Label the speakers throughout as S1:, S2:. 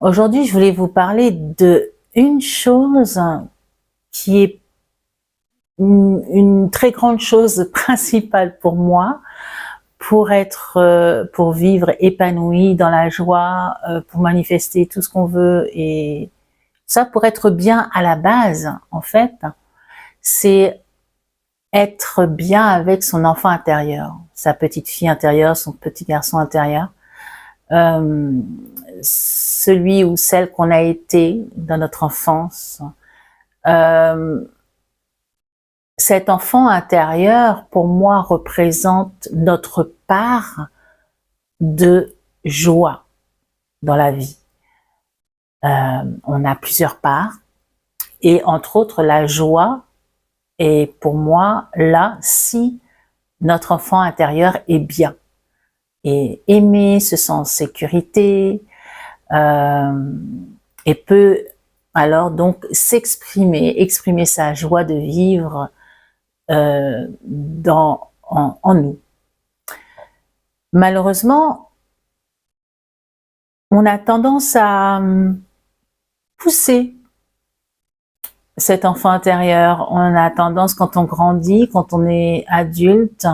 S1: Aujourd'hui, je voulais vous parler de une chose qui est une très grande chose principale pour moi, pour vivre épanoui dans la joie, pour manifester tout ce qu'on veut et ça pour être bien à la base, en fait, c'est être bien avec son enfant intérieur, sa petite fille intérieure, son petit garçon intérieur. Celui ou celle qu'on a été dans notre enfance. Euh, Cet enfant intérieur, pour moi, représente notre part de joie dans la vie. On a plusieurs parts et entre autres la joie est pour moi là si notre enfant intérieur est bien et aimé, se sent en sécurité, et peut alors donc exprimer sa joie de vivre en nous. Malheureusement, on a tendance à pousser cet enfant intérieur. On a tendance, quand on grandit, quand on est adulte,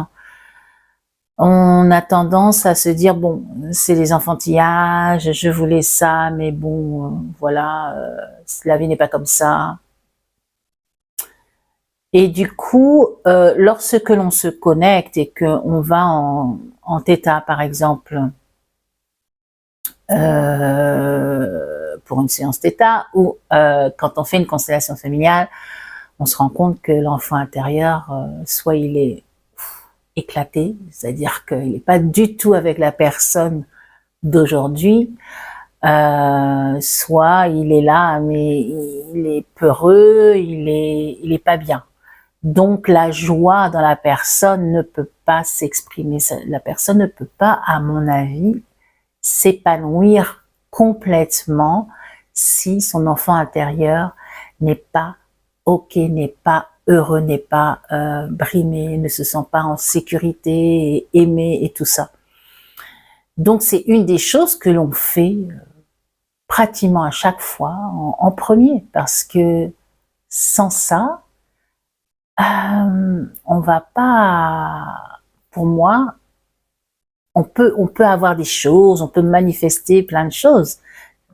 S1: on a tendance à se dire, bon, c'est les enfantillages, je voulais ça, mais bon, voilà, la vie n'est pas comme ça. Et du coup, lorsque l'on se connecte et qu'on va en theta, par exemple, pour une séance theta, ou quand on fait une constellation familiale, on se rend compte que l'enfant intérieur, soit il est éclaté, c'est-à-dire qu'il n'est pas du tout avec la personne d'aujourd'hui, soit il est là, mais il est peureux, il est pas bien. Donc la joie dans la personne ne peut pas s'exprimer, la personne ne peut pas, à mon avis, s'épanouir complètement si son enfant intérieur n'est pas ok, n'est pas heureux, n'est pas brimé, ne se sent pas en sécurité, et aimé et tout ça. Donc c'est une des choses que l'on fait pratiquement à chaque fois en premier, parce que sans ça, on va pas, pour moi, on peut avoir des choses, on peut manifester plein de choses,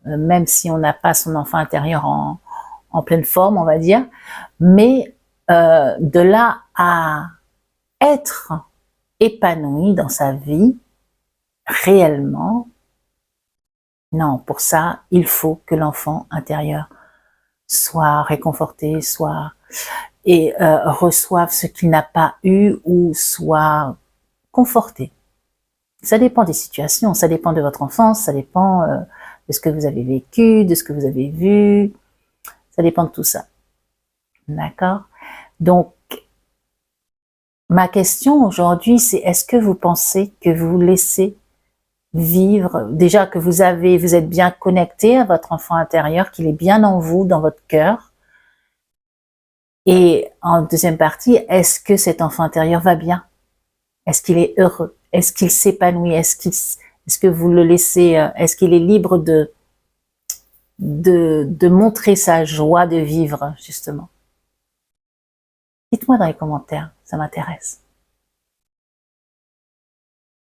S1: même si on n'a pas son enfant intérieur en pleine forme, on va dire, mais de là à être épanoui dans sa vie, réellement, non, pour ça, il faut que l'enfant intérieur soit réconforté, et reçoive ce qu'il n'a pas eu ou soit conforté. Ça dépend des situations, ça dépend de votre enfance, ça dépend de ce que vous avez vécu, de ce que vous avez vu, ça dépend de tout ça. D'accord? Donc, ma question aujourd'hui, c'est est-ce que vous pensez que vous laissez vivre, déjà que vous êtes bien connecté à votre enfant intérieur, qu'il est bien en vous, dans votre cœur, et en deuxième partie, est-ce que cet enfant intérieur va bien? Est-ce qu'il est heureux? Est-ce qu'il s'épanouit? Est-ce que vous le laissez, est-ce qu'il est libre de montrer sa joie de vivre, justement? Dites-moi dans les commentaires, ça m'intéresse.